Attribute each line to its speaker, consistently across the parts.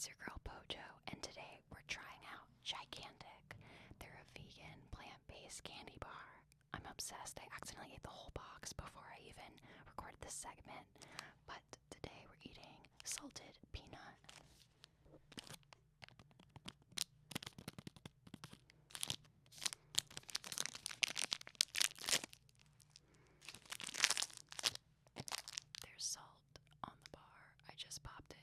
Speaker 1: it's your girl Pojo, and today we're trying out Gigantic. They're a vegan, plant-based candy bar. I'm obsessed. I accidentally ate the whole box before I even recorded this segment, but today we're eating salted peanut. There's salt on the bar. I just popped it.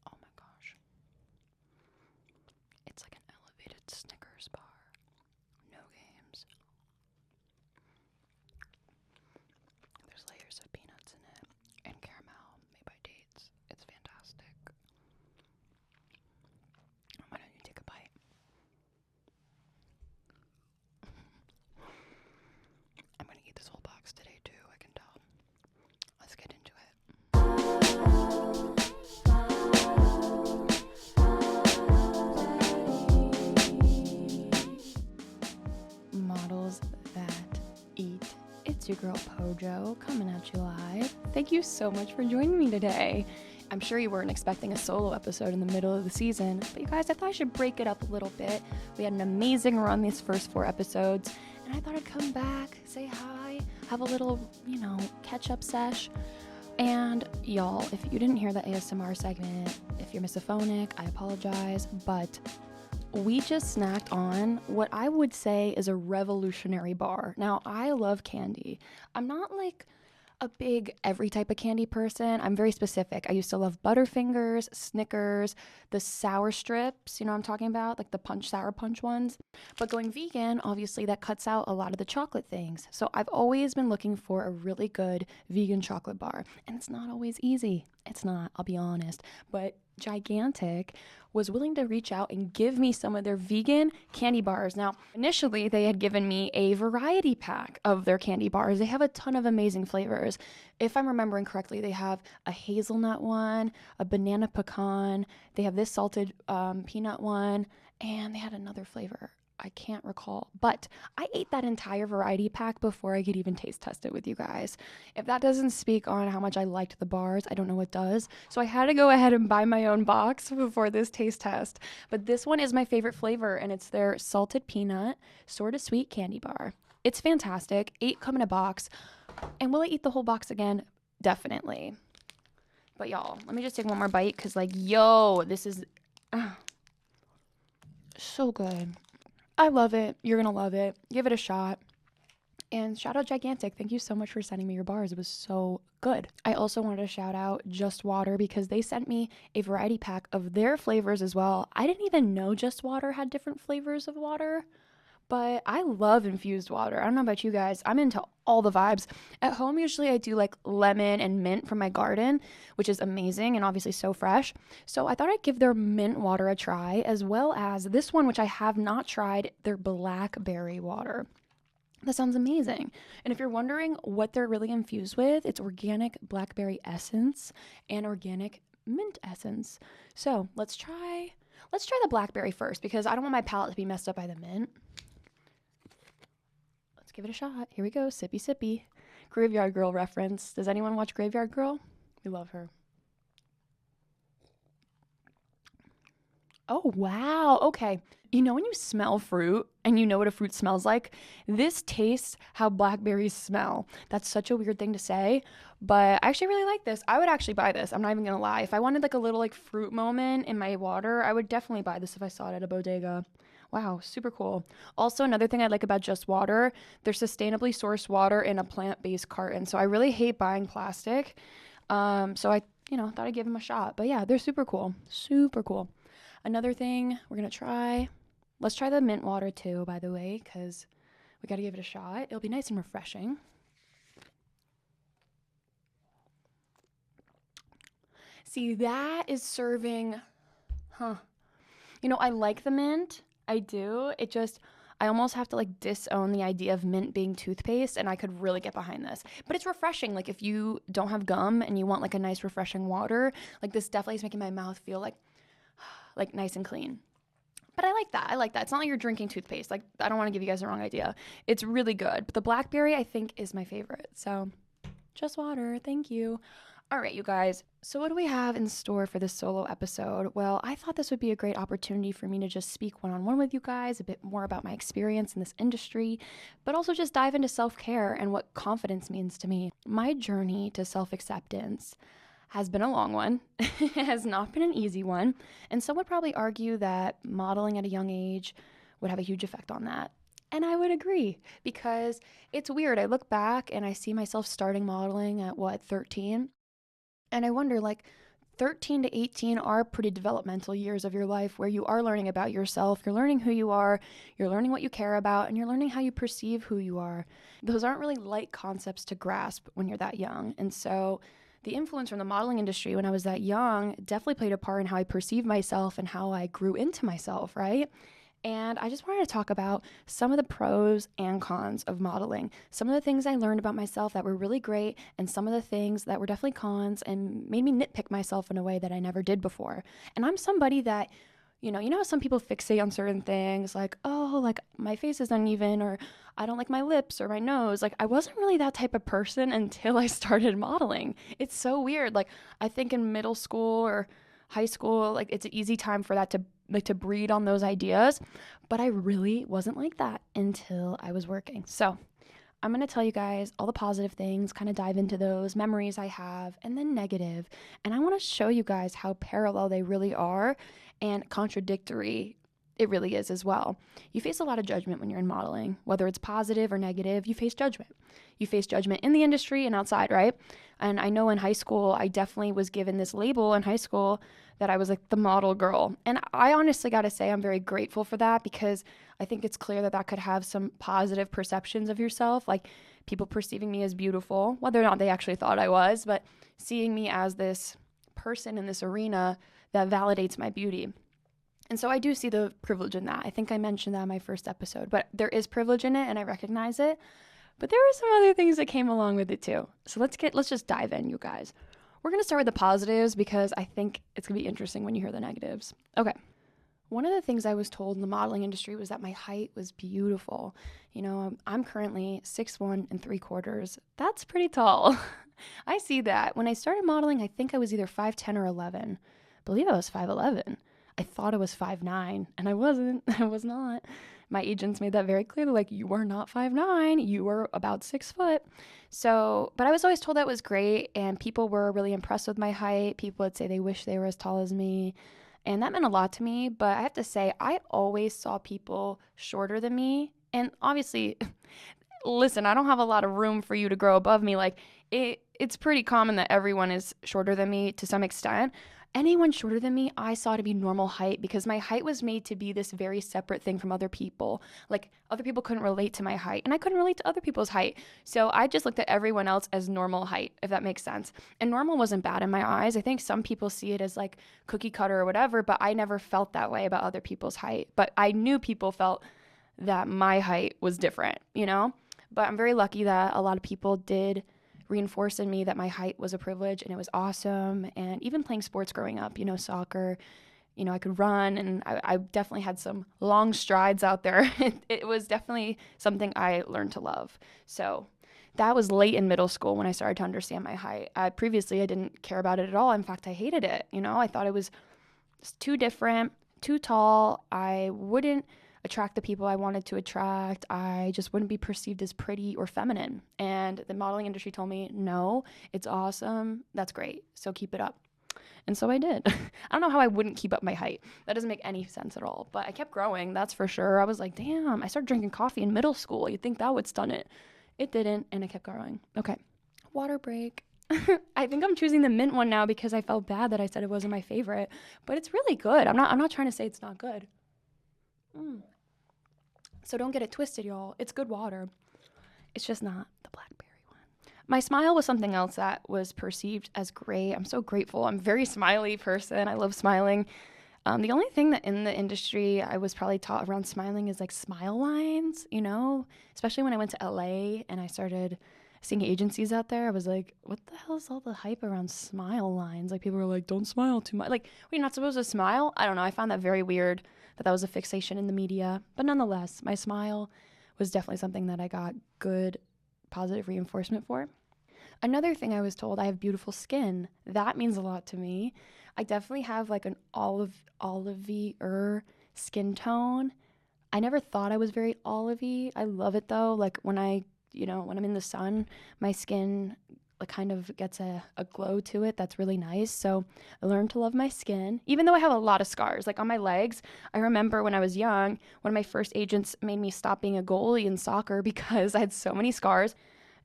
Speaker 1: Oh my gosh. It's like an elevated Snickers bar. No games. There's layers of peanuts in it and caramel made by Dates. It's fantastic. Why don't you take a bite? I'm gonna eat this whole box today too, I can tell. Let's get into it. Models that eat. It's your girl Pojo coming at you live. Thank you so much for joining me today. I'm sure you weren't expecting a solo episode in the middle of the season, but you guys, I thought I should break it up a little bit. We had an amazing run these first 4 episodes, and I thought I'd come back, say hi, have a little, catch-up sesh. And y'all, if you didn't hear the ASMR segment, if you're misophonic, I apologize, but we just snacked on what I would say is a revolutionary bar. Now, I love candy. I'm not like a big every type of candy person. I'm very specific. I used to love Butterfingers, Snickers, the sour strips, you know what I'm talking about? Like the sour punch ones. But going vegan, obviously that cuts out a lot of the chocolate things. So I've always been looking for a really good vegan chocolate bar. And it's not always easy. It's not, I'll be honest. But Gigantic was willing to reach out and give me some of their vegan candy bars. Now, initially, they had given me a variety pack of their candy bars. They have a ton of amazing flavors. If I'm remembering correctly, they have a hazelnut one, a banana pecan, they have this salted peanut one, and they had another flavor. I can't recall, but I ate that entire variety pack before I could even taste test it with you guys. If that doesn't speak on how much I liked the bars, I don't know what does. So I had to go ahead and buy my own box before this taste test. But this one is my favorite flavor, and it's their salted peanut, sort of sweet candy bar. It's fantastic. 8 come in a box. And will I eat the whole box again? Definitely. But y'all, let me just take one more bite, because this is so good. I love it. You're going to love it. Give it a shot. And shout out Gigantic. Thank you so much for sending me your bars. It was so good. I also wanted to shout out Just Water because they sent me a variety pack of their flavors as well. I didn't even know Just Water had different flavors of water, but I love infused water. I don't know about you guys. I'm into all the vibes. At home, usually I do like lemon and mint from my garden, which is amazing and obviously so fresh. So I thought I'd give their mint water a try, as well as this one, which I have not tried, their blackberry water. That sounds amazing. And if you're wondering what they're really infused with, it's organic blackberry essence and organic mint essence. So let's try the blackberry first, because I don't want my palate to be messed up by the mint. Give it a shot. Here we go. Sippy, sippy. Graveyard Girl reference. Does anyone watch Graveyard Girl? We love her. Oh, wow. Okay. You know when you smell fruit and you know what a fruit smells like? This tastes how blackberries smell. That's such a weird thing to say, but I actually really like this. I would actually buy this. I'm not even going to lie. If I wanted like a little like fruit moment in my water, I would definitely buy this if I saw it at a bodega. Wow, super cool. Also, another thing I like about Just Water, they're sustainably sourced water in a plant-based carton. So I really hate buying plastic. So I, thought I'd give them a shot. But yeah, they're super cool. Super cool. Another thing we're going to try, let's try the mint water too, by the way, because we got to give it a shot. It'll be nice and refreshing. See, that is serving, I like the mint. I do. I almost have to like disown the idea of mint being toothpaste, and I could really get behind this. But it's refreshing. Like if you don't have gum and you want like a nice refreshing water, like this definitely is making my mouth feel like nice and clean. But I like that. I like that. It's not like you're drinking toothpaste. Like, I don't want to give you guys the wrong idea. It's really good. But the blackberry, I think, is my favorite. So just water. Thank you. All right, you guys. So what do we have in store for this solo episode? Well, I thought this would be a great opportunity for me to just speak one-on-one with you guys, a bit more about my experience in this industry, but also just dive into self-care and what confidence means to me. My journey to self-acceptance has been a long one. It has not been an easy one. And some would probably argue that modeling at a young age would have a huge effect on that. And I would agree, because it's weird. I look back and I see myself starting modeling at 13? And I wonder, 13 to 18 are pretty developmental years of your life where you are learning about yourself. You're learning who you are, you're learning what you care about, and you're learning how you perceive who you are. Those aren't really light concepts to grasp when you're that young. And so the influence from the modeling industry when I was that young definitely played a part in how I perceived myself and how I grew into myself, right? And I just wanted to talk about some of the pros and cons of modeling, some of the things I learned about myself that were really great, and some of the things that were definitely cons and made me nitpick myself in a way that I never did before. And I'm somebody that, you know how some people fixate on certain things, like, oh, like my face is uneven, or I don't like my lips or my nose. Like, I wasn't really that type of person until I started modeling. It's so weird. Like, I think in middle school or high school, like, it's an easy time for that to breed on those ideas, but I really wasn't like that until I was working. So I'm going to tell you guys all the positive things, kind of dive into those memories I have, and then negative. And I want to show you guys how parallel they really are and contradictory it really is as well. You face a lot of judgment when you're in modeling, whether it's positive or negative. You face judgment. You face judgment in the industry and outside, right? And I know in high school, I definitely was given this label in high school that I was like the model girl. And I honestly got to say I'm very grateful for that, because I think it's clear that that could have some positive perceptions of yourself, like people perceiving me as beautiful, whether or not they actually thought I was, but seeing me as this person in this arena that validates my beauty. And so I do see the privilege in that. I think I mentioned that in my first episode, but there is privilege in it and I recognize it. But there were some other things that came along with it too. So let's just dive in, you guys. We're going to start with the positives because I think it's going to be interesting when you hear the negatives. Okay. One of the things I was told in the modeling industry was that my height was beautiful. You know, I'm currently 6'1" and 3/4. That's pretty tall. I see that. When I started modeling, I think I was either 5'10" or 11. I believe I was 5'11". I thought I was 5'9", and I wasn't. I was not. My agents made that very clear. They're like, you are not 5'9", you are about 6 foot. So, but I was always told that was great, and people were really impressed with my height. People would say they wish they were as tall as me, and that meant a lot to me. But I have to say, I always saw people shorter than me, and obviously, listen, I don't have a lot of room for you to grow above me. Like, it's pretty common that everyone is shorter than me to some extent. Anyone shorter than me, I saw to be normal height, because my height was made to be this very separate thing from other people. Like, other people couldn't relate to my height, and I couldn't relate to other people's height. So I just looked at everyone else as normal height, if that makes sense. And normal wasn't bad in my eyes. I think some people see it as like cookie cutter or whatever, but I never felt that way about other people's height. But I knew people felt that my height was different, you know? But I'm very lucky that a lot of people did reinforce in me that my height was a privilege, and it was awesome. And even playing sports growing up, you know, soccer, you know, I could run, and I definitely had some long strides out there. It was definitely something I learned to love. So that was late in middle school when I started to understand my height. Previously, I didn't care about it at all. In fact, I hated it. You know, I thought it was too different, too tall. I wouldn't attract the people I wanted to attract. I just wouldn't be perceived as pretty or feminine. And the modeling industry told me, no, it's awesome. That's great. So keep it up. And so I did. I don't know how I wouldn't keep up my height. That doesn't make any sense at all. But I kept growing, that's for sure. I was like, damn, I started drinking coffee in middle school. You'd think that would stun it. It didn't, and I kept growing. Okay, water break. I think I'm choosing the mint one now because I felt bad that I said it wasn't my favorite. But it's really good. I'm not trying to say it's not good. So don't get it twisted, y'all. It's good water. It's just not the blackberry one. My smile was something else that was perceived as great. I'm so grateful. I'm a very smiley person. I love smiling. The only thing that in the industry I was probably taught around smiling is like smile lines, you know, especially when I went to LA and I started seeing agencies out there, I was like, what the hell is all the hype around smile lines? Like, people were like, don't smile too much. Like, you're not supposed to smile? I don't know. I found that very weird that was a fixation in the media. But nonetheless, my smile was definitely something that I got good positive reinforcement for. Another thing I was told, I have beautiful skin. That means a lot to me. I definitely have like an olivey-er skin tone. I never thought I was very olivey. I love it though. Like when I'm in the sun, my skin like kind of gets a glow to it that's really nice. So I learned to love my skin, even though I have a lot of scars. Like on my legs, I remember when I was young, one of my first agents made me stop being a goalie in soccer because I had so many scars.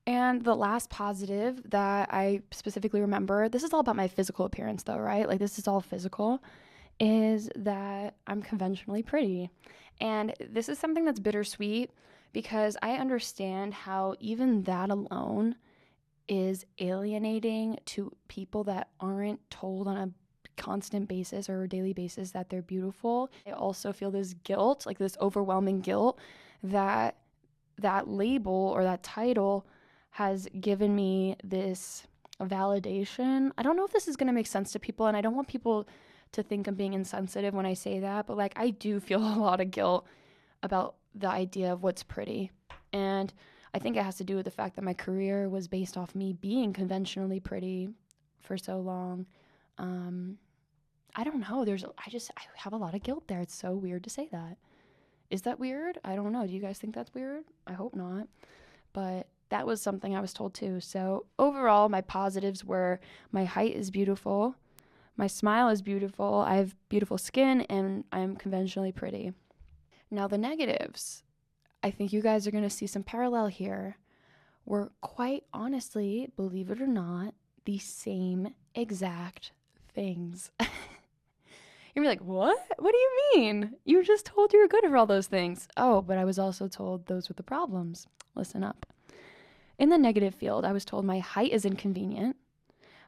Speaker 1: And the last positive that I specifically remember, this is all about my physical appearance though, right? Like this is all physical, is that I'm conventionally pretty. And this is something that's bittersweet because I understand how even that alone is alienating to people that aren't told on a constant basis or a daily basis that they're beautiful. I also feel this guilt, like this overwhelming guilt that label or that title has given me this validation. I don't know if this is going to make sense to people, and I don't want people to think I'm being insensitive when I say that, but like I do feel a lot of guilt about the idea of what's pretty. And I think it has to do with the fact that my career was based off me being conventionally pretty for so long. I don't know. I have a lot of guilt there. It's so weird to say that. Is that weird? I don't know. Do you guys think that's weird? I hope not. But that was something I was told too. So overall, my positives were my height is beautiful, my smile is beautiful, I have beautiful skin, and I'm conventionally pretty. Now the negatives, I think you guys are going to see some parallel here. We're quite honestly, believe it or not, the same exact things. You're like, what? What do you mean? You were just told you were good for all those things. Oh, but I was also told those were the problems. Listen up. In the negative field, I was told my height is inconvenient,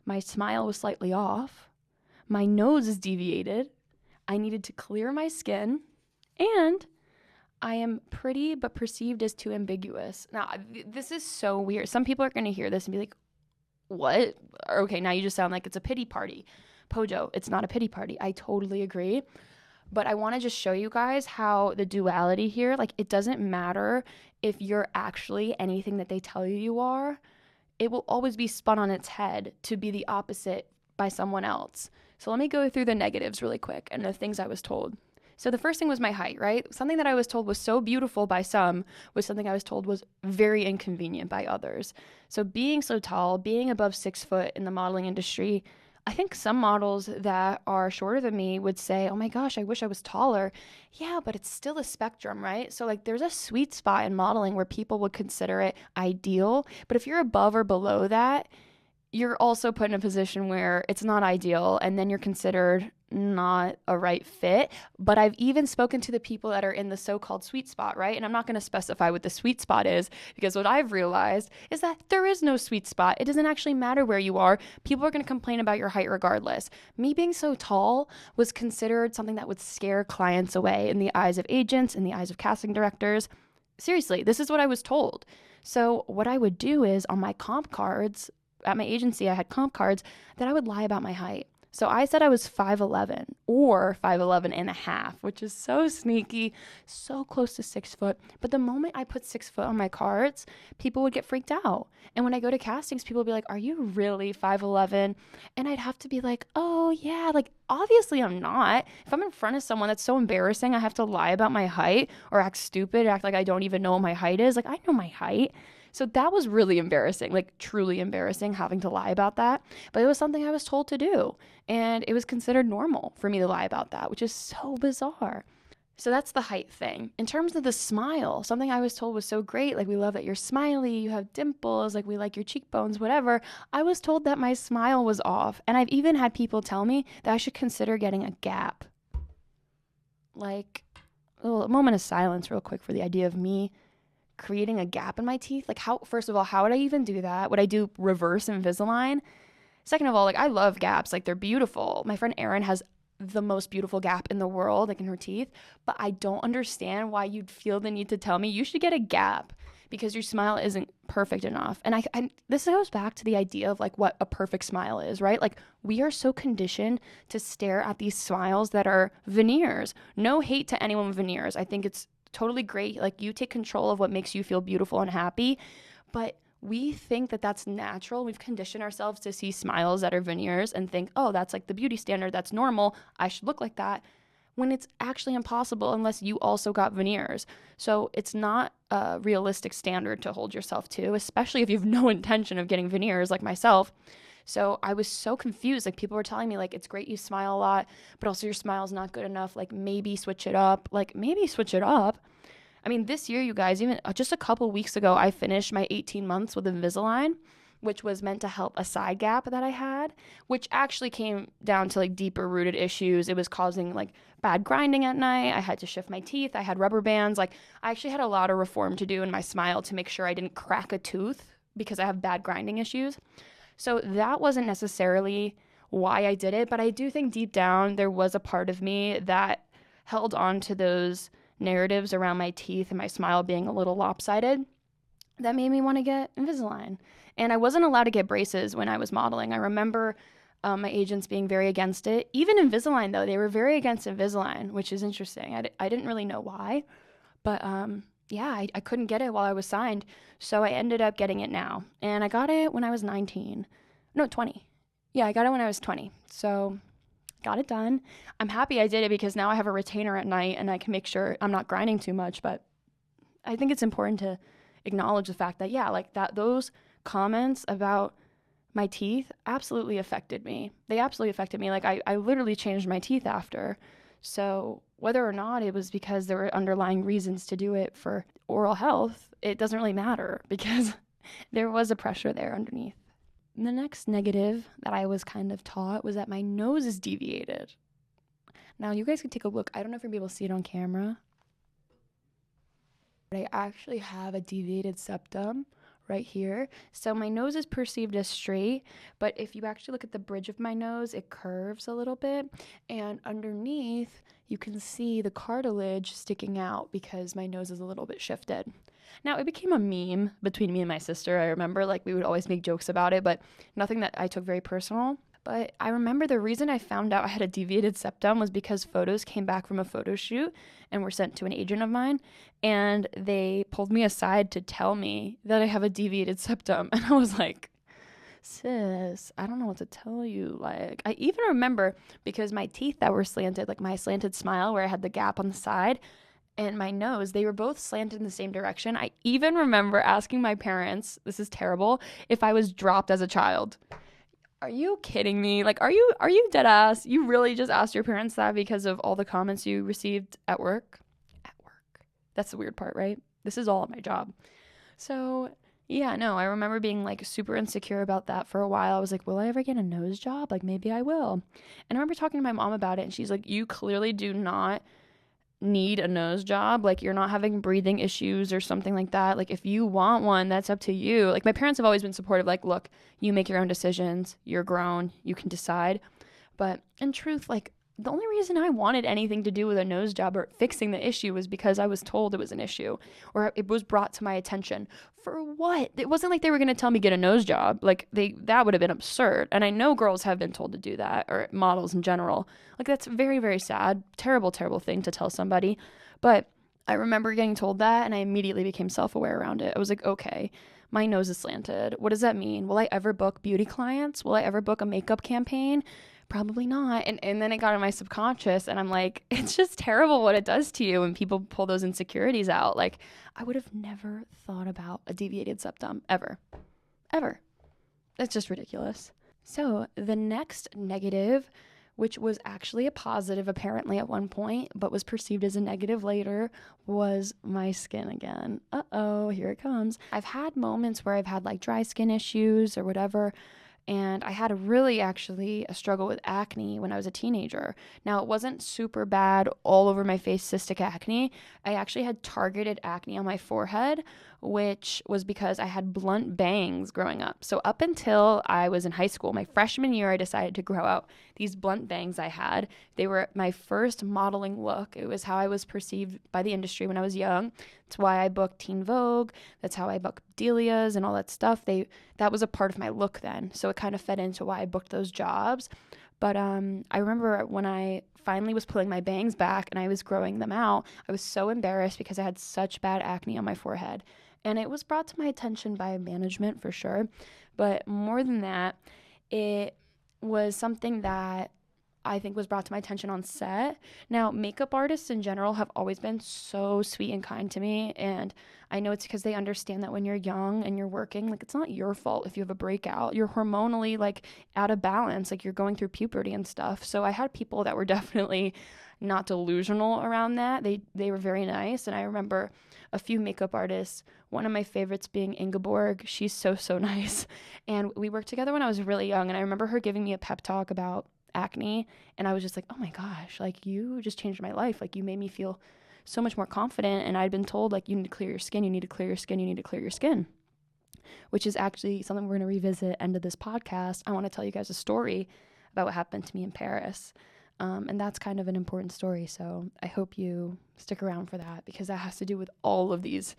Speaker 1: my smile was slightly off, my nose is deviated, I needed to clear my skin, and I am pretty but perceived as too ambiguous. Now, this is so weird. Some people are going to hear this and be like, what? Okay, now you just sound like it's a pity party. Pojo, it's not a pity party. I totally agree. But I want to just show you guys how the duality here, like it doesn't matter if you're actually anything that they tell you you are. It will always be spun on its head to be the opposite by someone else. So let me go through the negatives really quick and the things I was told. So the first thing was my height, right? Something that I was told was so beautiful by some was something I was told was very inconvenient by others. So being so tall, being above 6 foot in the modeling industry, I think some models that are shorter than me would say, oh my gosh, I wish I was taller. Yeah, but it's still a spectrum, right? So like there's a sweet spot in modeling where people would consider it ideal. But if you're above or below that, you're also put in a position where it's not ideal, and then you're considered not a right fit. But I've even spoken to the people that are in the so-called sweet spot, right? And I'm not going to specify what the sweet spot is, because what I've realized is that there is no sweet spot. It doesn't actually matter where you are. People are going to complain about your height regardless. Me being so tall was considered something that would scare clients away in the eyes of agents, in the eyes of casting directors. Seriously, this is what I was told. So what I would do is on my comp cards, at my agency, I had comp cards that I would lie about my height. So I said I was 5'11" or 5'11 and a half, which is so sneaky, so close to 6 foot. But the moment I put 6 foot on my cards, people would get freaked out. And when I go to castings, people would be like, are you really 5'11"? And I'd have to be like, oh yeah, like obviously I'm not. If I'm in front of someone, that's so embarrassing. I have to lie about my height or act stupid, act like I don't even know what my height is. Like I know my height. So that was really embarrassing, like truly embarrassing, having to lie about that. But it was something I was told to do. And it was considered normal for me to lie about that, which is so bizarre. So that's the height thing. In terms of the smile, something I was told was so great, like we love that you're smiley, you have dimples, like we like your cheekbones, whatever. I was told that my smile was off. And I've even had people tell me that I should consider getting a gap. Like, a moment of silence real quick for the idea of me creating a gap in my teeth. Like first of all, how would I even do that? Would I do reverse Invisalign? Second of all, like I love gaps. Like they're beautiful. My friend Erin has the most beautiful gap in the world, like in her teeth. But I don't understand why you'd feel the need to tell me you should get a gap. because your smile isn't perfect enough. And this goes back to the idea of like what a perfect smile is, right? Like we are so conditioned to stare at these smiles that are veneers. No hate to anyone with veneers. I think it's totally great. Like you take control of what makes you feel beautiful and happy, but we think that that's natural. We've conditioned ourselves to see smiles that are veneers and think, oh, that's like the beauty standard. That's normal. I should look like that. When it's actually impossible unless you also got veneers. So it's not a realistic standard to hold yourself to, especially if you have no intention of getting veneers like myself. So I was so confused. Like people were telling me like, it's great you smile a lot, but also your smile's not good enough. Like maybe switch it up. I mean, this year, you guys, even just a couple weeks ago, I finished my 18 months with Invisalign, which was meant to help a side gap that I had, which actually came down to like deeper rooted issues. It was causing like bad grinding at night. I had to shift my teeth. I had rubber bands. Like I actually had a lot of reform to do in my smile to make sure I didn't crack a tooth because I have bad grinding issues. So that wasn't necessarily why I did it, but I do think deep down there was a part of me that held on to those narratives around my teeth and my smile being a little lopsided that made me want to get Invisalign. And I wasn't allowed to get braces when I was modeling. I remember my agents being very against it. Even Invisalign, though, they were very against Invisalign, which is interesting. I didn't really know why, but I couldn't get it while I was signed, so I ended up getting it now. And I got it when I was 20. Yeah, I got it when I was 20, so got it done. I'm happy I did it because now I have a retainer at night and I can make sure I'm not grinding too much. But I think it's important to acknowledge the fact that, those comments about my teeth absolutely affected me. They absolutely affected me. Like I literally changed my teeth after. So whether or not it was because there were underlying reasons to do it for oral health, it doesn't really matter because there was a pressure there underneath. The next negative that I was kind of taught was that my nose is deviated. Now, you guys can take a look. I don't know if you'll be able to see it on camera, but I actually have a deviated septum right here. So my nose is perceived as straight, but if you actually look at the bridge of my nose, it curves a little bit. And underneath, you can see the cartilage sticking out because my nose is a little bit shifted. Now, it became a meme between me and my sister. I remember, like, we would always make jokes about it, but nothing that I took very personal. But I remember the reason I found out I had a deviated septum was because photos came back from a photo shoot and were sent to an agent of mine, and they pulled me aside to tell me that I have a deviated septum. And I was like, sis, I don't know what to tell you. Like, I even remember because my teeth that were slanted, like my slanted smile where I had the gap on the side, and my nose, they were both slanted in the same direction. I even remember asking my parents, this is terrible, if I was dropped as a child. Are you kidding me? Like, are you dead ass? You really just asked your parents that because of all the comments you received at work? At work. That's the weird part, right? This is all at my job. So, yeah, no, I remember being like super insecure about that for a while. I was like, will I ever get a nose job? Like, maybe I will. And I remember talking to my mom about it, and she's like, you clearly do not need a nose job. Like, you're not having breathing issues or something like that. Like, if you want one, that's up to you. Like, my parents have always been supportive. Like, look, you make your own decisions. You're grown. You can decide. But in truth, like, the only reason I wanted anything to do with a nose job or fixing the issue was because I was told it was an issue or it was brought to my attention. For what? It wasn't like they were going to tell me get a nose job. Like, that would have been absurd. And I know girls have been told to do that, or models in general. Like, that's very, very sad. Terrible, terrible thing to tell somebody. But I remember getting told that, and I immediately became self-aware around it. I was like, okay, my nose is slanted. What does that mean? Will I ever book beauty clients? Will I ever book a makeup campaign? Probably not. And then it got in my subconscious, and I'm like, it's just terrible what it does to you when people pull those insecurities out. Like, I would have never thought about a deviated septum, ever. It's just ridiculous. So the next negative, which was actually a positive apparently at one point, but was perceived as a negative later, was my skin again. Here it comes. I've had moments where I've had like dry skin issues or whatever, and I had a struggle with acne when I was a teenager. Now, it wasn't super bad all over my face, cystic acne. I actually had targeted acne on my forehead, which was because I had blunt bangs growing up. So up until I was in high school, my freshman year, I decided to grow out these blunt bangs I had. They were my first modeling look. It was how I was perceived by the industry when I was young. It's why I booked Teen Vogue. That's how I booked Delia's and all that stuff. That was a part of my look then. So it kind of fed into why I booked those jobs. But I remember when I finally was pulling my bangs back and I was growing them out, I was so embarrassed because I had such bad acne on my forehead. And it was brought to my attention by management for sure. But more than that, it was something that I think was brought to my attention on set. Now, makeup artists in general have always been so sweet and kind to me. And I know it's because they understand that when you're young and you're working, like, it's not your fault if you have a breakout. You're hormonally, like, out of balance. Like, you're going through puberty and stuff. So I had people that were definitely not delusional around that. They were very nice. And I remember a few makeup artists, one of my favorites being Ingeborg. She's so nice. And we worked together when I was really young. And I remember her giving me a pep talk about acne, and I was just like, oh my gosh, like, you just changed my life. Like, you made me feel so much more confident. And I'd been told, like, you need to clear your skin, you need to clear your skin, you need to clear your skin, which is actually something we're going to revisit end of this podcast. I want to tell you guys a story about what happened to me in Paris. And that's kind of an important story. So I hope you stick around for that, because that has to do with all of these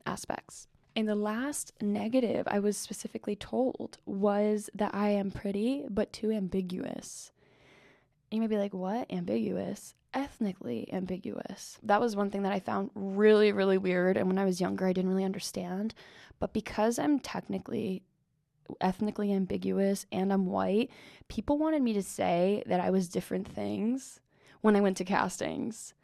Speaker 1: aspects. And the last negative I was specifically told was that I am pretty, but too ambiguous. You may be like, what? Ambiguous? Ethnically ambiguous. That was one thing that I found really, really weird. And when I was younger, I didn't really understand. But because I'm technically ethnically ambiguous and I'm white, people wanted me to say that I was different things when I went to castings.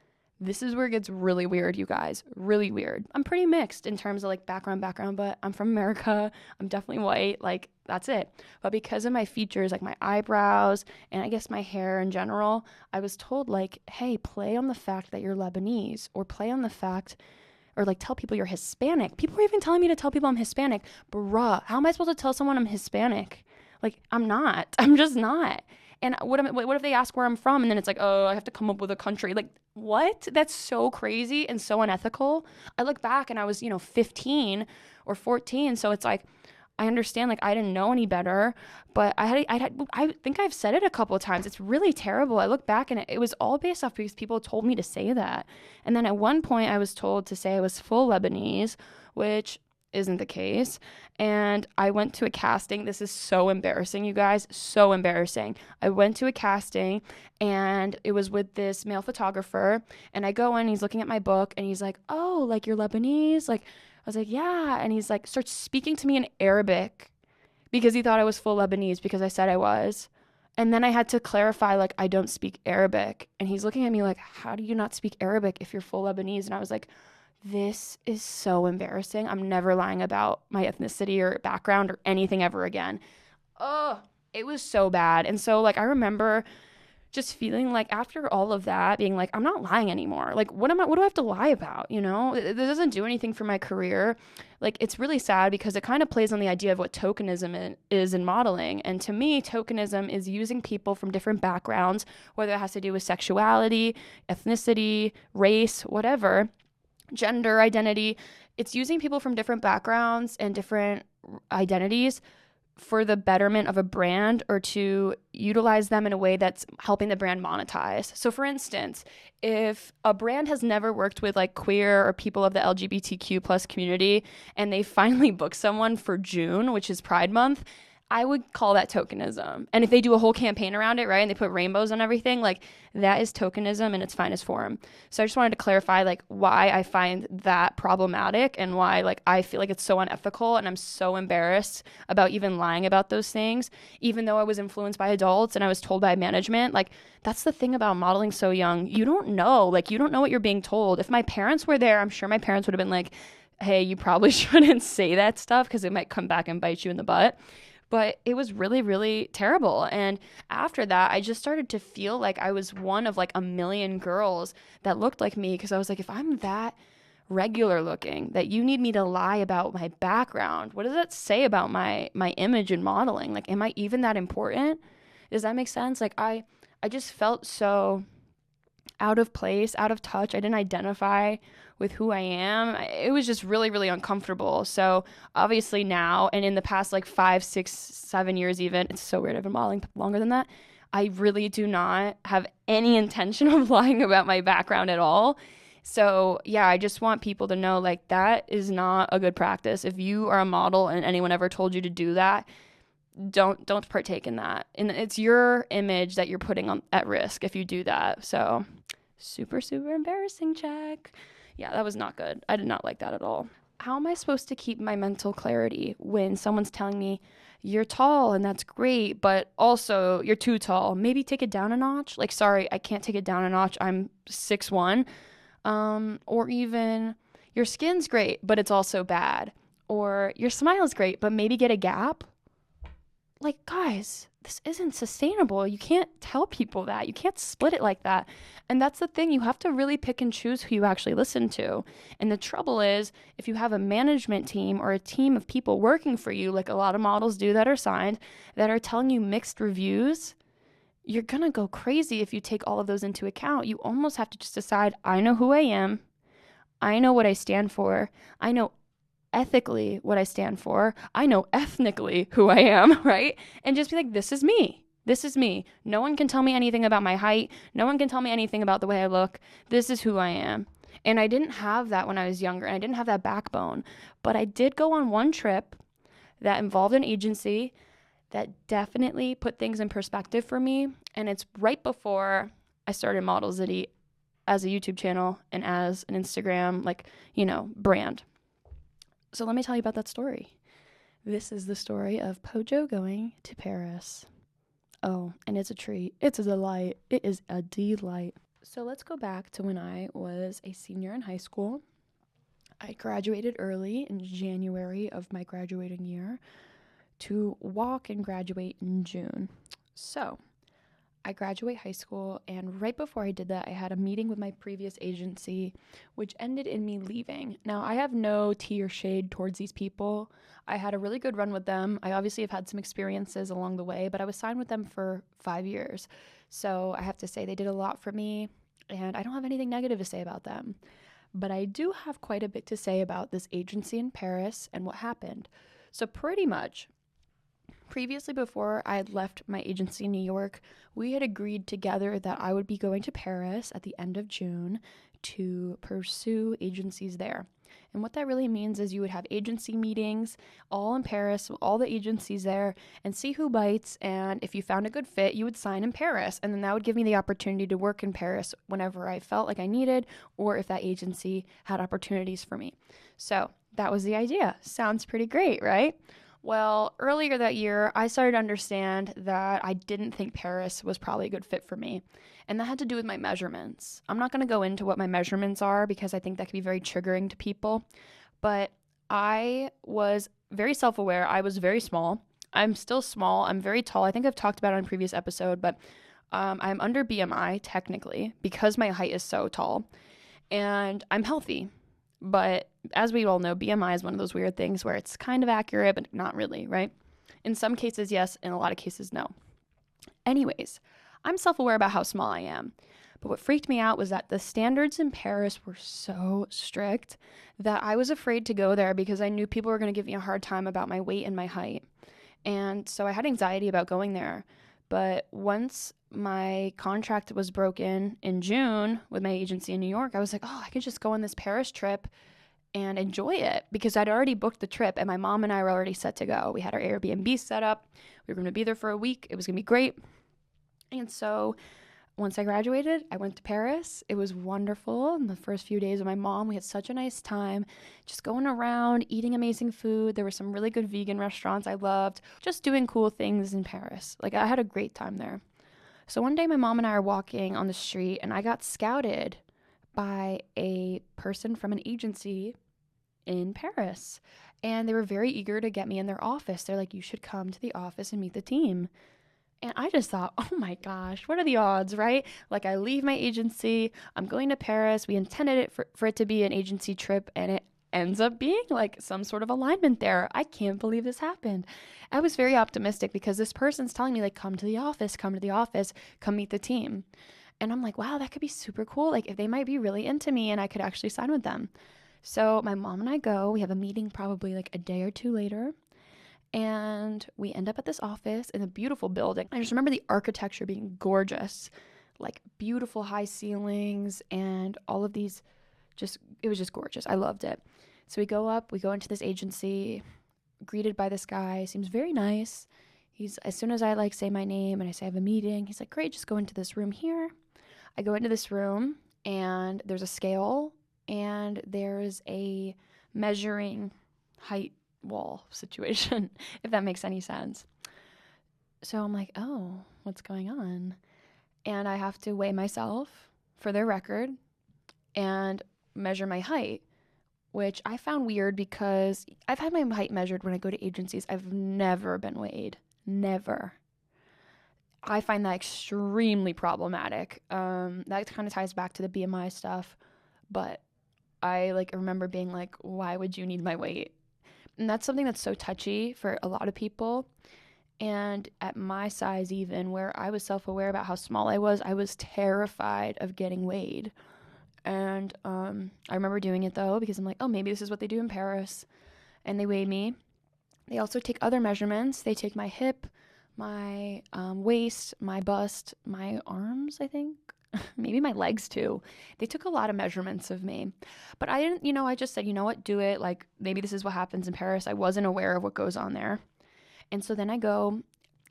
Speaker 1: This is where it gets really weird, you guys. Really weird. I'm pretty mixed in terms of like background, but I'm from America. I'm definitely white. Like, that's it. But because of my features, like my eyebrows and I guess my hair in general, I was told, like, hey, play on the fact that you're Lebanese, or play on the fact, or like tell people you're Hispanic. People were even telling me to tell people I'm Hispanic. Bruh, how am I supposed to tell someone I'm Hispanic? Like, I'm not. I'm just not. And what if they ask where I'm from, and then it's like, oh, I have to come up with a country? Like, what? That's so crazy and so unethical. I look back and I was, 15 or 14. So it's like, I understand, like, I didn't know any better, but I think I've said it a couple of times. It's really terrible. I look back and it was all based off because people told me to say that. And then at one point I was told to say I was full Lebanese, which isn't the case. And I went to a casting. This is so embarrassing, you guys. So embarrassing. I went to a casting and it was with this male photographer, and I go in, he's looking at my book and he's like, oh, like, you're Lebanese? Like, I was like, yeah. And he's like, starts speaking to me in Arabic because he thought I was full Lebanese because I said I was. And then I had to clarify, like, I don't speak Arabic. And he's looking at me like, how do you not speak Arabic if you're full Lebanese? And I was like, this is so embarrassing. I'm never lying about my ethnicity or background or anything ever again. Oh, it was so bad. And so, like, I remember just feeling like after all of that, being like, I'm not lying anymore. Like, what do I have to lie about? It doesn't do anything for my career. Like, it's really sad because it kind of plays on the idea of what tokenism is in modeling. And to me, tokenism is using people from different backgrounds, whether it has to do with sexuality, ethnicity, race, whatever, gender identity. It's using people from different backgrounds and different identities for the betterment of a brand, or to utilize them in a way that's helping the brand monetize. So for instance, if a brand has never worked with like queer or people of the LGBTQ plus community, and they finally book someone for June, which is Pride Month, I would call that tokenism. And if they do a whole campaign around it, right, and they put rainbows on everything, like, that is tokenism in its finest form. So I just wanted to clarify, like, why I find that problematic and why, like, I feel like it's so unethical, and I'm so embarrassed about even lying about those things, even though I was influenced by adults and I was told by management. Like, that's the thing about modeling so young. You don't know what you're being told. If my parents were there, I'm sure my parents would have been like, hey, you probably shouldn't say that stuff because it might come back and bite you in the butt. But it was really, really terrible. And after that, I just started to feel like I was one of like a million girls that looked like me, because I was like, if I'm that regular looking, that you need me to lie about my background, what does that say about my image in modeling? Like, am I even that important? Does that make sense? Like, I just felt so out of place, out of touch. I didn't identify with who I am. It was just really, really uncomfortable. So obviously now, and in the past like 5, 6, 7 years even, it's so weird, I've been modeling longer than that, I really do not have any intention of lying about my background at all. So yeah, I just want people to know, like, that is not a good practice. If you are a model and anyone ever told you to do that, don't partake in that. And it's your image that you're putting on at risk if you do that. So super embarrassing check. Yeah, that was not good. I did not like that at all. How am I supposed to keep my mental clarity when someone's telling me you're tall and that's great, but also you're too tall? Maybe take it down a notch. Like, sorry, I can't take it down a notch. I'm 6'1". Or even your skin's great, but it's also bad. Or your smile's great, but maybe get a gap. Like, guys, this isn't sustainable. You can't tell people that. You can't split it like that. And that's the thing. You have to really pick and choose who you actually listen to. And the trouble is, if you have a management team or a team of people working for you, like a lot of models do that are signed, that are telling you mixed reviews, you're going to go crazy if you take all of those into account. You almost have to just decide, I know who I am. I know what I stand for. I know ethically what I stand for. I know ethnically who I am, right? And just be like, this is me. This is me. No one can tell me anything about my height. No one can tell me anything about the way I look. This is who I am. And I didn't have that when I was younger, and I didn't have that backbone. But I did go on one trip that involved an agency that definitely put things in perspective for me. And it's right before I started Model City as a YouTube channel and as an Instagram, brand. So let me tell you about that story. This is the story of Pojo going to Paris. Oh, and it's a treat. It's a delight. It is a delight. So let's go back to when I was a senior in high school. I graduated early in January of my graduating year to walk and graduate in June. So I graduate high school, and right before I did that, I had a meeting with my previous agency, which ended in me leaving. Now, I have no tea or shade towards these people. I had a really good run with them. I obviously have had some experiences along the way, but I was signed with them for 5 years. So I have to say they did a lot for me, and I don't have anything negative to say about them. But I do have quite a bit to say about this agency in Paris and what happened. So pretty much, previously, before I had left my agency in New York, we had agreed together that I would be going to Paris at the end of June to pursue agencies there. And what that really means is you would have agency meetings all in Paris, all the agencies there, and see who bites. And if you found a good fit, you would sign in Paris. And then that would give me the opportunity to work in Paris whenever I felt like I needed, or if that agency had opportunities for me. So that was the idea. Sounds pretty great, right? Well, earlier that year, I started to understand that I didn't think Paris was probably a good fit for me. And that had to do with my measurements. I'm not going to go into what my measurements are because I think that can be very triggering to people. But I was very self-aware. I was very small. I'm still small. I'm very tall. I think I've talked about it on a previous episode, but I'm under BMI technically because my height is so tall. And I'm healthy. But as we all know, BMI is one of those weird things where it's kind of accurate, but not really, right? In some cases, yes. In a lot of cases, no. Anyways, I'm self-aware about how small I am. But what freaked me out was that the standards in Paris were so strict that I was afraid to go there because I knew people were going to give me a hard time about my weight and my height. And so I had anxiety about going there. But once my contract was broken in June with my agency in New York, I was like, I could just go on this Paris trip and enjoy it because I'd already booked the trip and my mom and I were already set to go. We had our Airbnb set up. We were going to be there for a week. It was going to be great. And so once I graduated, I went to Paris. It was wonderful. In the first few days with my mom, we had such a nice time just going around, eating amazing food. There were some really good vegan restaurants I loved, just doing cool things in Paris. Like, I had a great time there. So one day my mom and I are walking on the street and I got scouted by a person from an agency in Paris. And they were very eager to get me in their office. They're like, you should come to the office and meet the team. And I just thought, oh my gosh, what are the odds, right? Like, I leave my agency, I'm going to Paris. We intended it for it to be an agency trip, and it ends up being like some sort of alignment there. I can't believe this happened. I was very optimistic because this person's telling me, like, come to the office, come meet the team. And I'm like, wow, that could be super cool. Like, if they might be really into me and I could actually sign with them. So my mom and I go, we have a meeting probably like a day or two later. And we end up at this office in a beautiful building. I just remember the architecture being gorgeous, like beautiful high ceilings and all of these it was just gorgeous. I loved it. So we go into this agency, greeted by this guy, seems very nice. As soon as I like say my name and I say I have a meeting, he's like, great, just go into this room here. I go into this room and there's a scale and there's a measuring height wall situation, if that makes any sense. So I'm like, oh, what's going on? And I have to weigh myself for their record and measure my height, which I found weird because I've had my height measured when I go to agencies. I've never been weighed. Never. I find that extremely problematic. That kind of ties back to the BMI stuff, but I remember being like, why would you need my weight? And that's something that's so touchy for a lot of people. And at my size, even where I was self-aware about how small I was terrified of getting weighed. And I remember doing it though, because I'm like, oh, maybe this is what they do in Paris. And they weigh me. They also take other measurements. They take my hip, my waist, my bust, my arms, I think. Maybe my legs too. They took a lot of measurements of me. But I didn't, I just said, you know what, do it. Like, maybe this is what happens in Paris. I wasn't aware of what goes on there. And so then I go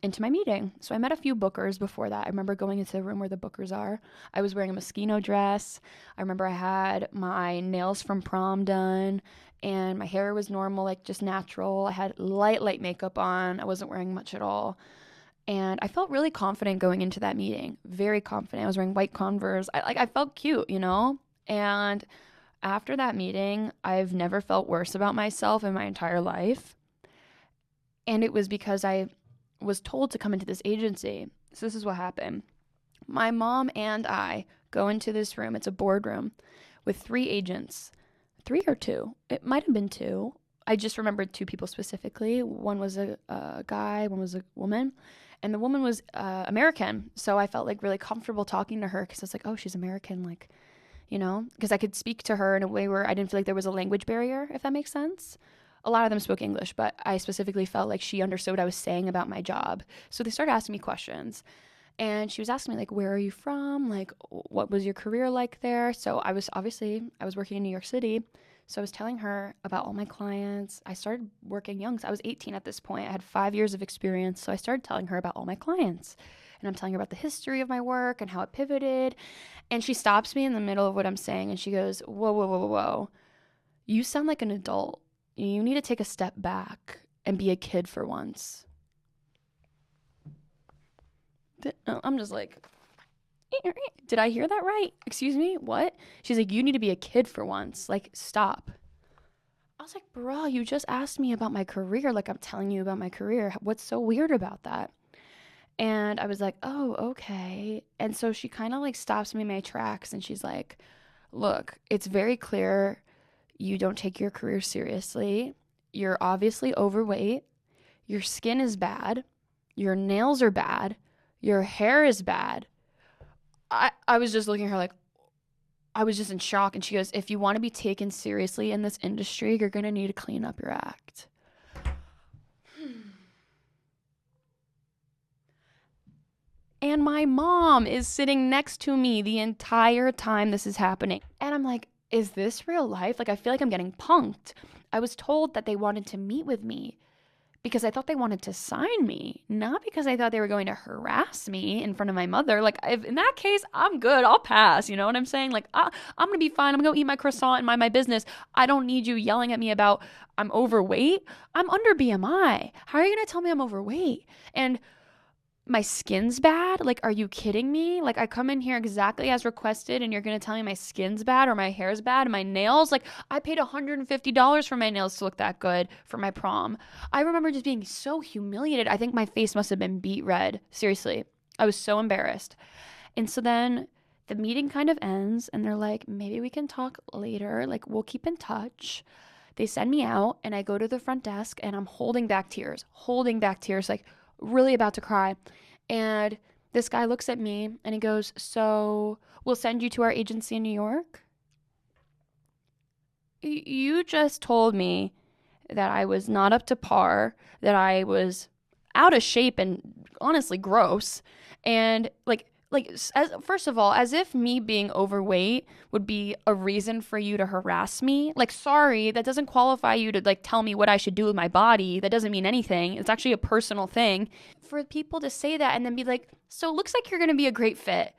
Speaker 1: into my meeting. So I met a few bookers before that. I remember going into the room where the bookers are. I was wearing a Moschino dress. I remember I had my nails from prom done. And my hair was normal, like just natural. I had light makeup on. I wasn't wearing much at all. And I felt really confident going into that meeting. Very confident. I was wearing white Converse. I felt cute, And after that meeting, I've never felt worse about myself in my entire life. And it was because I was told to come into this agency. So this is what happened. My mom and I go into this room. It's a boardroom with 3 agents. 3 or 2. It might have been 2. I just remembered 2 people specifically. One was a guy, one was a woman. And the woman was American. So I felt really comfortable talking to her because I was like, oh, she's American, because I could speak to her in a way where I didn't feel like there was a language barrier, if that makes sense. A lot of them spoke English, but I specifically felt like she understood what I was saying about my job. So they started asking me questions. And she was asking me, where are you from? What was your career like there? So I was working in New York City. So I was telling her about all my clients. I started working young. So I was 18 at this point. I had 5 years of experience. So I started telling her about all my clients. And I'm telling her about the history of my work and how it pivoted. And she stops me in the middle of what I'm saying. And she goes, whoa. You sound like an adult. You need to take a step back and be a kid for once. I'm just like, did I hear that right? Excuse me? What? She's like, you need to be a kid for once. Stop. I was like, bro, you just asked me about my career. I'm telling you about my career. What's so weird about that? And I was like, oh, okay. And so she kind of stops me in my tracks and she's like, look, it's very clear you don't take your career seriously. You're obviously overweight. Your skin is bad. Your nails are bad. Your hair is bad. I was just looking at her I was just in shock. And she goes, if you want to be taken seriously in this industry, you're going to need to clean up your act. And my mom is sitting next to me the entire time this is happening. And I'm like, is this real life? I feel like I'm getting punked. I was told that they wanted to meet with me because I thought they wanted to sign me, not because I thought they were going to harass me in front of my mother. If in that case, I'm good. I'll pass. You know what I'm saying? I'm going to be fine. I'm going to eat my croissant and mind my business. I don't need you yelling at me about I'm overweight. I'm under BMI. How are you going to tell me I'm overweight? And my skin's bad? Are you kidding me? I come in here exactly as requested and you're going to tell me my skin's bad or my hair's bad and my nails? I paid $150 for my nails to look that good for my prom. I remember just being so humiliated. I think my face must have been beet red. Seriously. I was so embarrassed. And so then the meeting kind of ends and they're like, maybe we can talk later. We'll keep in touch. They send me out and I go to the front desk and I'm holding back tears, really about to cry. And this guy looks at me and he goes, so we'll send you to our agency in New York? You just told me that I was not up to par, that I was out of shape and honestly gross. And like, first of all, as if me being overweight would be a reason for you to harass me. Like, sorry, that doesn't qualify you to, like, tell me what I should do with my body. That doesn't mean anything. It's actually a personal thing. For people to say that and then be like, so it looks like you're going to be a great fit.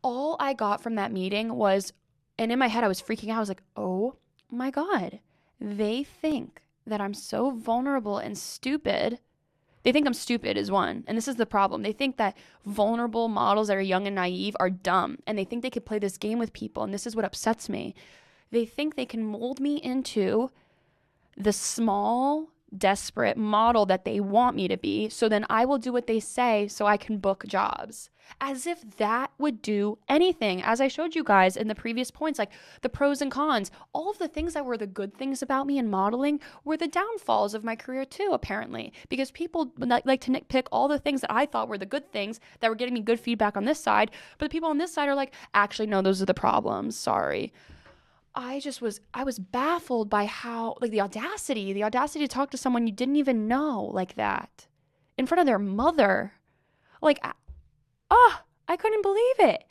Speaker 1: All I got from that meeting was, and in my head I was freaking out. I was like, oh my God, they think that I'm so vulnerable and stupid. They think I'm stupid is one. And this is the problem. They think that vulnerable models that are young and naive are dumb. And they think they could play this game with people. And this is what upsets me. They think they can mold me into the small, desperate model that they want me to be. So then I will do what they say so I can book jobs. As if that would do anything. As I showed you guys in the previous points, like the pros and cons, all of the things that were the good things about me in modeling were the downfalls of my career too, apparently. Because people like to nitpick all the things that I thought were the good things that were getting me good feedback on this side. But the people on this side are like, actually, no, those are the problems. Sorry. I was baffled by how, like, the audacity to talk to someone you didn't even know like that in front of their mother. Like, I couldn't believe it.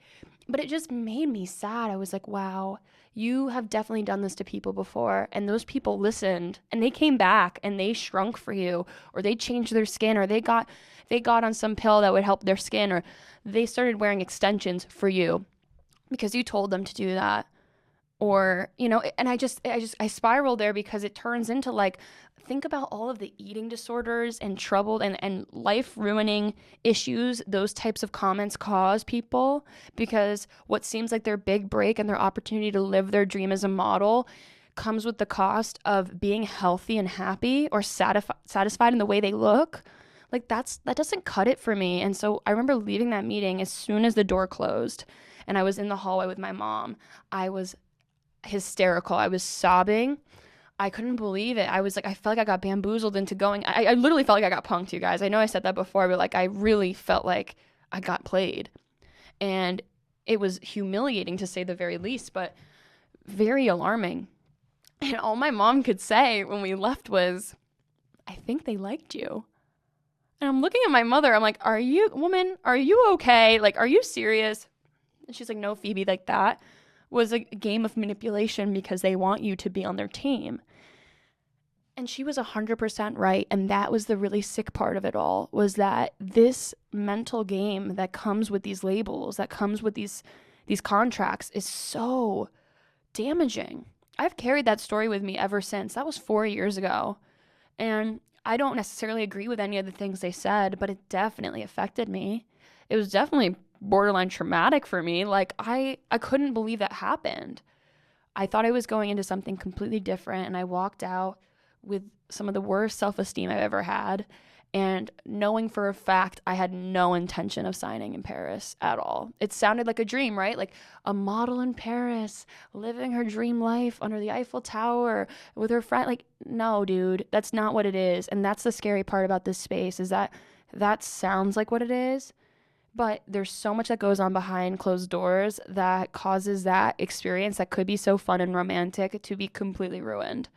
Speaker 1: But it just made me sad. I was like, wow, you have definitely done this to people before. And those people listened and they came back and they shrunk for you, or they changed their skin, or they got on some pill that would help their skin, or they started wearing extensions for you because you told them to do that. Or, you know, and I spiral there because it turns into, like, think about all of the eating disorders and troubled and life-ruining issues those types of comments cause people, because what seems like their big break and their opportunity to live their dream as a model comes with the cost of being healthy and happy or satisfied in the way they look. Like, that doesn't cut it for me. And so I remember leaving that meeting as soon as the door closed and I was in the hallway with my mom. I was hysterical. I was sobbing. I couldn't believe it. I was like, I felt like I got bamboozled into going. I literally felt like I got punked, you guys. I know I said that before, but, like, I really felt like I got played. And it was humiliating, to say the very least, but very alarming. And all my mom could say when we left was, I think they liked you. And I'm looking at my mother. I'm like, are you okay? Like, are you serious? And she's like, no, Phoebe, like, that was a game of manipulation because they want you to be on their team. And she was 100% right. And that was the really sick part of it all, was that this mental game that comes with these labels, that comes with these contracts, is so damaging. I've carried that story with me ever since. That was 4 years ago. And I don't necessarily agree with any of the things they said, but it definitely affected me. It was definitely borderline traumatic for me. Like, I couldn't believe that happened. I thought I was going into something completely different, and I walked out with some of the worst self-esteem I've ever had, and knowing for a fact I had no intention of signing in Paris at all. It sounded like a dream, right? Like a model in Paris, living her dream life under the Eiffel Tower with her friend. Like, no, dude, that's not what it is. And that's the scary part about this space, is that sounds like what it is. But there's so much that goes on behind closed doors that causes that experience that could be so fun and romantic to be completely ruined.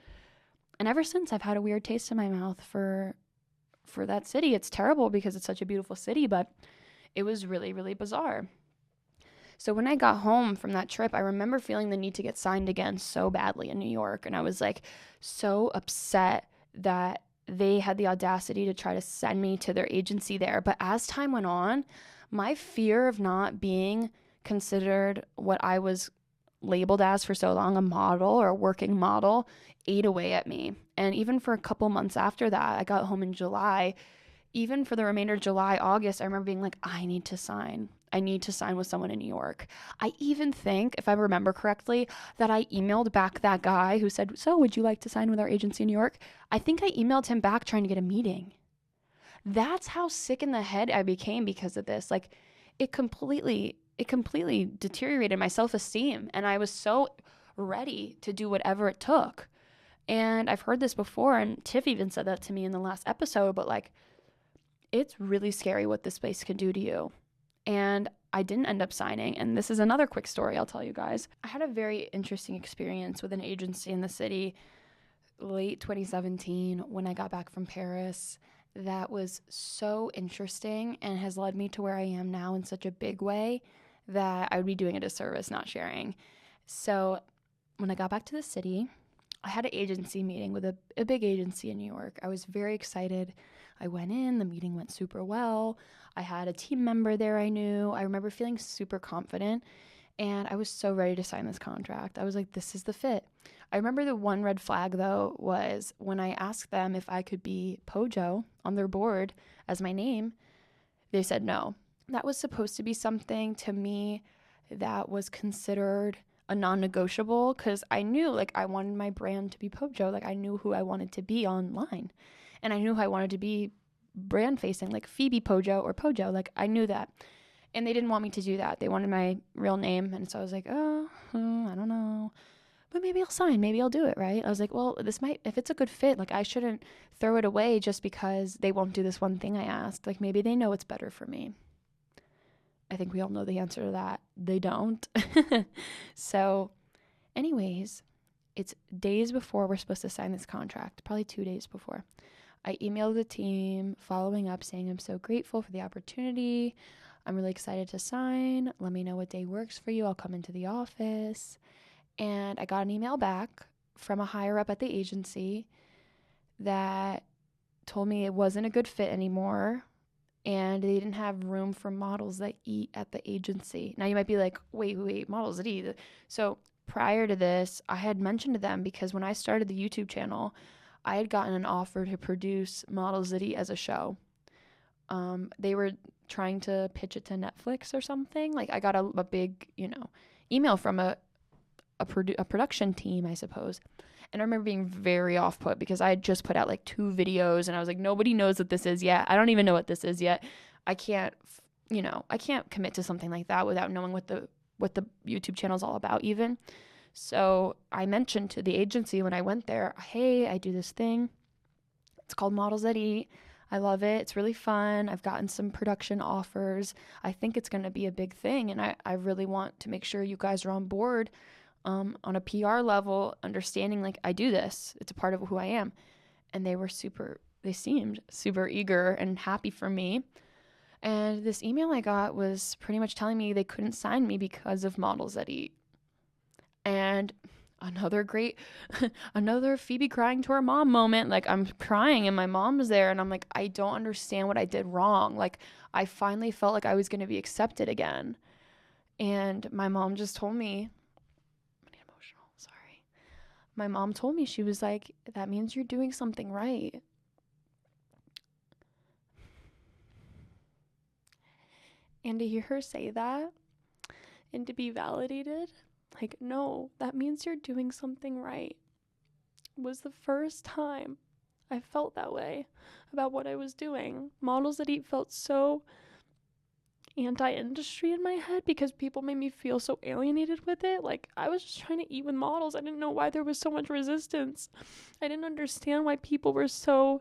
Speaker 1: And ever since, I've had a weird taste in my mouth for that city. It's terrible because it's such a beautiful city, but it was really, really bizarre. So when I got home from that trip, I remember feeling the need to get signed again so badly in New York. And I was, like, so upset that they had the audacity to try to send me to their agency there. But as time went on, my fear of not being considered what I was labeled as for so long, a model or a working model, ate away at me. And even for a couple months after that, I got home in July. Even for the remainder of July, August, I remember being like, I need to sign. I need to sign with someone in New York. I even think, if I remember correctly, that I emailed back that guy who said, so would you like to sign with our agency in New York? I think I emailed him back trying to get a meeting. That's how sick in the head I became because of this. Like, it completely deteriorated my self-esteem. And I was so ready to do whatever it took. And I've heard this before, and Tiff even said that to me in the last episode, but, like, it's really scary what this place can do to you. And I didn't end up signing. And this is another quick story I'll tell you guys. I had a very interesting experience with an agency in the city late 2017 when I got back from Paris. that was so interesting and has led me to where I am now in such a big way that I would be doing a disservice not sharing. So when I got back to the city, I had an agency meeting with a big agency in New York. I was very excited. I went in, the meeting went super well. I had a team member there I knew. I remember feeling super confident, and I was so ready to sign this contract. I was like, this is the fit. I remember the one red flag, though, was when I asked them if I could be Pojo on their board as my name, they said no. That was supposed to be something to me that was considered a non-negotiable, because I knew, like, I wanted my brand to be Pojo. Like, I knew who I wanted to be online, and I knew who I wanted to be brand facing, like Phoebe Pojo or Pojo. Like, I knew that, and they didn't want me to do that. They wanted my real name, and so I was like, I don't know, but maybe I'll sign, maybe I'll do it, right? I was like, well, this might, if it's a good fit, like, I shouldn't throw it away just because they won't do this one thing I asked. Like, maybe they know it's better for me. I think we all know the answer to that. They don't. So anyways, it's days before we're supposed to sign this contract, probably 2 days before. I emailed the team following up saying I'm so grateful for the opportunity. I'm really excited to sign. Let me know what day works for you. I'll come into the office. And I got an email back from a higher up at the agency that told me it wasn't a good fit anymore, and they didn't have room for models that eat at the agency. Now you might be like, wait, models that eat. So prior to this, I had mentioned to them, because when I started the YouTube channel, I had gotten an offer to produce Models That Eat as a show. They were trying to pitch it to Netflix or something. Like, I got a big, email from a production team, I suppose. And I remember being very off-put because I had just put out like 2 videos, and I was like, nobody knows what this is yet. I don't even know what this is yet. I can't commit to something like that without knowing what the YouTube channel is all about even. So I mentioned to the agency when I went there, hey, I do this thing. It's called Models That Eat. I love it. It's really fun. I've gotten some production offers. I think it's going to be a big thing, and I really want to make sure you guys are on board on a PR level, understanding like I do this. It's a part of who I am. And they seemed super eager and happy for me. And this email I got was pretty much telling me they couldn't sign me because of Models That Eat. And another Phoebe crying to her mom moment. Like, I'm crying and my mom's there, and I'm like, I don't understand what I did wrong. Like, I finally felt like I was going to be accepted again. And my mom just told me, my mom told me, she was like, that means you're doing something right. And to hear her say that and to be validated, like, no, that means you're doing something right, was the first time I felt that way about what I was doing. Models That Eat felt so anti-industry in my head because people made me feel so alienated with it. Like, I was just trying to eat with models. I didn't know why there was so much resistance. I didn't understand why people were so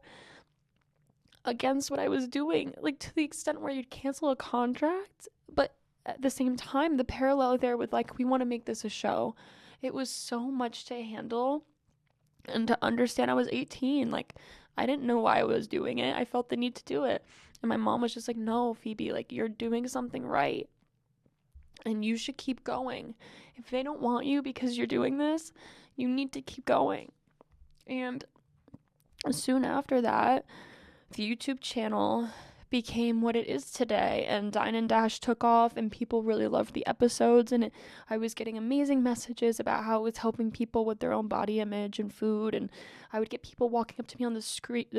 Speaker 1: against what I was doing, like, to the extent where you'd cancel a contract. But at the same time, the parallel there with, like, we want to make this a show. It was so much to handle and to understand. I was 18. Like, I didn't know why I was doing it. I felt the need to do it. And my mom was just like, no, Phoebe, like, you're doing something right. And you should keep going. If they don't want you because you're doing this, you need to keep going. And soon after that, the YouTube channel became what it is today, and Dine and Dash took off, and people really loved the episodes, and I was getting amazing messages about how it was helping people with their own body image and food, and I would get people walking up to me on the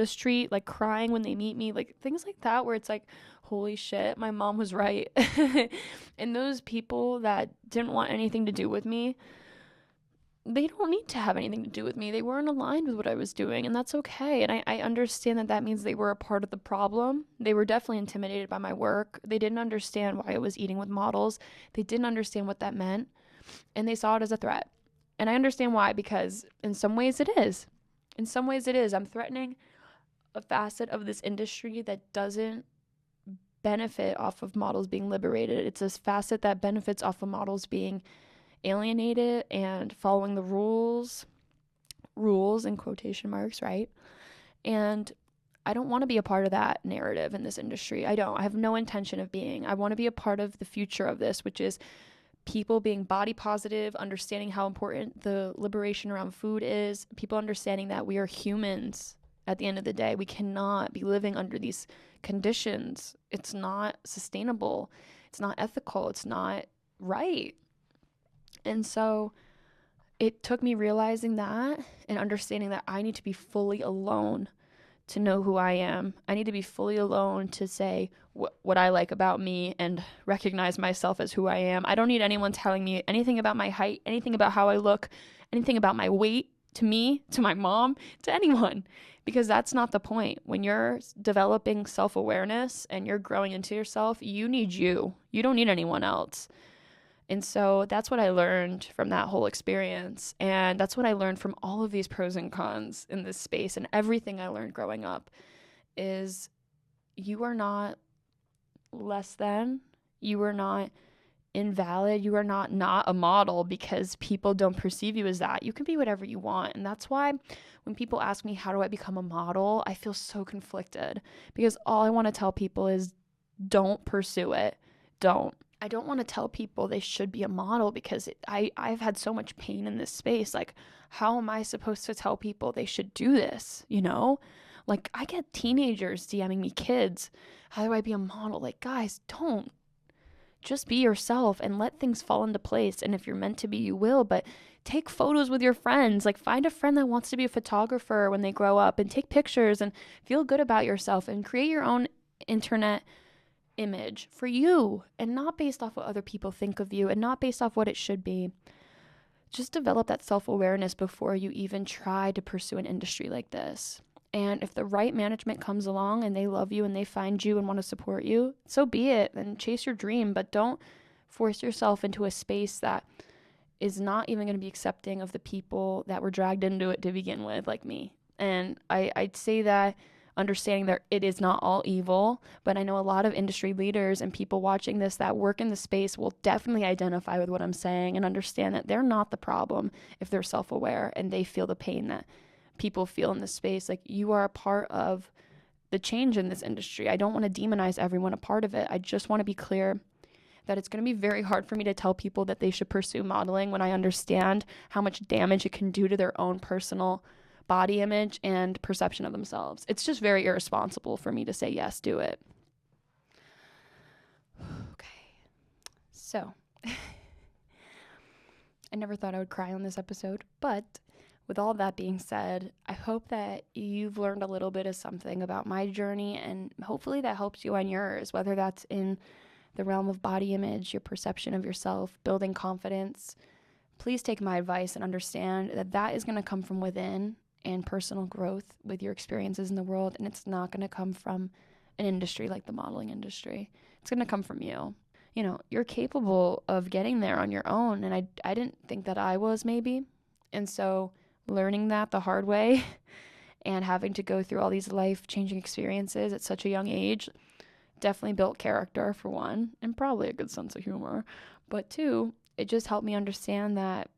Speaker 1: street like crying when they meet me, like things like that, where it's like, holy shit, my mom was right. And those people that didn't want anything to do with me, they don't need to have anything to do with me. They weren't aligned with what I was doing, and that's okay. And I understand that means they were a part of the problem. They were definitely intimidated by my work. They didn't understand why I was eating with models. They didn't understand what that meant, and they saw it as a threat. And I understand why, because in some ways it is. In some ways it is. I'm threatening a facet of this industry that doesn't benefit off of models being liberated. It's a facet that benefits off of models being alienated and following the rules in quotation marks, right? And I don't want to be a part of that narrative in this industry. I have no intention of being. I want to be a part of the future of this, which is people being body positive, understanding how important the liberation around food is, people understanding that we are humans at the end of the day. We cannot be living under these conditions. It's not sustainable. It's not ethical. It's not right. And so it took me realizing that and understanding that I need to be fully alone to know who I am. I need to be fully alone to say what I like about me and recognize myself as who I am. I don't need anyone telling me anything about my height, anything about how I look, anything about my weight, to me, to my mom, to anyone, because that's not the point. When you're developing self-awareness and you're growing into yourself, you need you. You don't need anyone else. And so that's what I learned from that whole experience. And that's what I learned from all of these pros and cons in this space. And everything I learned growing up is you are not less than. You are not invalid. You are not a model because people don't perceive you as that. You can be whatever you want. And that's why when people ask me, how do I become a model? I feel so conflicted because all I want to tell people is don't pursue it. Don't. I don't want to tell people they should be a model because I've had so much pain in this space. Like, how am I supposed to tell people they should do this? You know, like I get teenagers DMing me, kids, how do I be a model? Like, guys, don't. Just be yourself and let things fall into place. And if you're meant to be, you will. But take photos with your friends. Like, find a friend that wants to be a photographer when they grow up and take pictures and feel good about yourself and create your own internet image for you and not based off what other people think of you and not based off what it should be. Just develop that self-awareness before you even try to pursue an industry like this. And if the right management comes along and they love you and they find you and want to support you, so be it, and chase your dream, but don't force yourself into a space that is not even going to be accepting of the people that were dragged into it to begin with, like me. And I'd say that understanding that it is not all evil, but I know a lot of industry leaders and people watching this that work in the space will definitely identify with what I'm saying and understand that they're not the problem if they're self-aware and they feel the pain that people feel in this space. Like, you are a part of the change in this industry. I don't want to demonize everyone a part of it. I just want to be clear that it's going to be very hard for me to tell people that they should pursue modeling when I understand how much damage it can do to their own personal body image and perception of themselves. It's just very irresponsible for me to say, yes, do it. Okay. So, I never thought I would cry on this episode, but with all that being said, I hope that you've learned a little bit of something about my journey, and hopefully that helps you on yours, whether that's in the realm of body image, your perception of yourself, building confidence. Please take my advice and understand that that is going to come from within and personal growth with your experiences in the world, and it's not going to come from an industry like the modeling industry. It's going to come from you. You know, you're capable of getting there on your own, and I didn't think that I was, maybe. And so learning that the hard way and having to go through all these life-changing experiences at such a young age definitely built character, for one, and probably a good sense of humor. But two, it just helped me understand that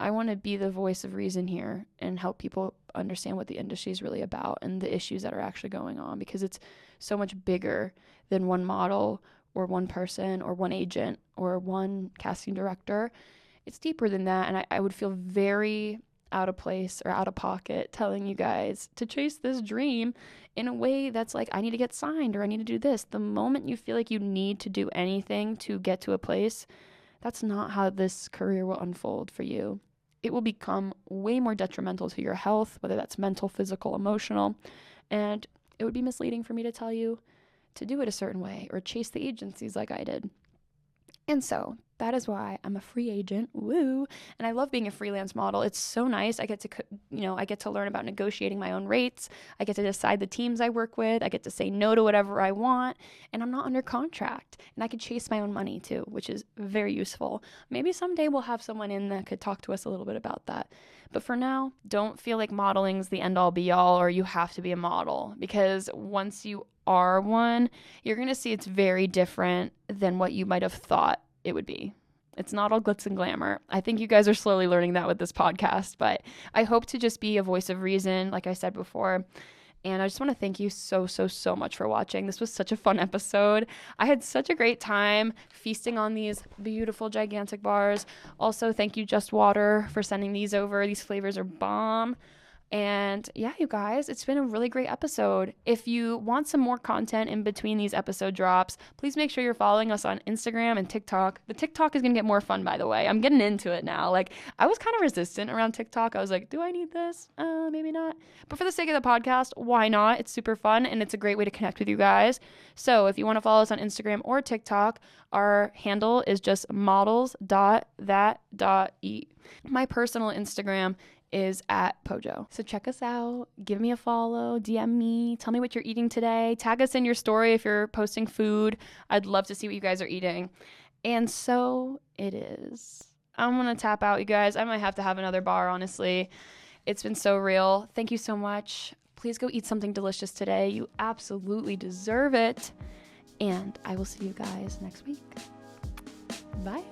Speaker 1: I want to be the voice of reason here and help people understand what the industry is really about and the issues that are actually going on, because it's so much bigger than one model or one person or one agent or one casting director. It's deeper than that, and I would feel very out of place or out of pocket telling you guys to chase this dream in a way that's like, I need to get signed or I need to do this. The moment you feel like you need to do anything to get to a place, that's not how this career will unfold for you. It will become way more detrimental to your health, whether that's mental, physical, emotional, and it would be misleading for me to tell you to do it a certain way or chase the agencies like I did. And so that is why I'm a free agent. Woo! And I love being a freelance model. It's so nice. I get to learn about negotiating my own rates. I get to decide the teams I work with. I get to say no to whatever I want. And I'm not under contract. And I can chase my own money too, which is very useful. Maybe someday we'll have someone in that could talk to us a little bit about that. But for now, don't feel like modeling's the end-all be-all or you have to be a model. Because once you are one, you're going to see it's very different than what you might have thought it would be. It's not all glitz and glamour. I think you guys are slowly learning that with this podcast, but I hope to just be a voice of reason, like I said before, And I just want to thank you so much for watching. This was such a fun episode. I had such a great time feasting on these beautiful, gigantic bars. Also, thank you, Just Water, for sending these over. These flavors are bomb. And yeah, you guys, it's been a really great episode. If you want some more content in between these episode drops, please make sure you're following us on Instagram and TikTok. The TikTok is going to get more fun, by the way. I'm getting into it now. Like, I was kind of resistant around TikTok. I was like, do I need this? Maybe not. But for the sake of the podcast, why not? It's super fun, and it's a great way to connect with you guys. So if you want to follow us on Instagram or TikTok, our handle is just models.that.eat. My personal Instagram is at Pojo. So check us out, give me a follow, DM me, tell me what you're eating today, tag us in your story if you're posting food. I'd love to see what you guys are eating. And so it is. I'm gonna tap out, you guys. I might have to have another bar, honestly. It's been so real. Thank you so much. Please go eat something delicious today. You absolutely deserve it. And I will see you guys next week. Bye.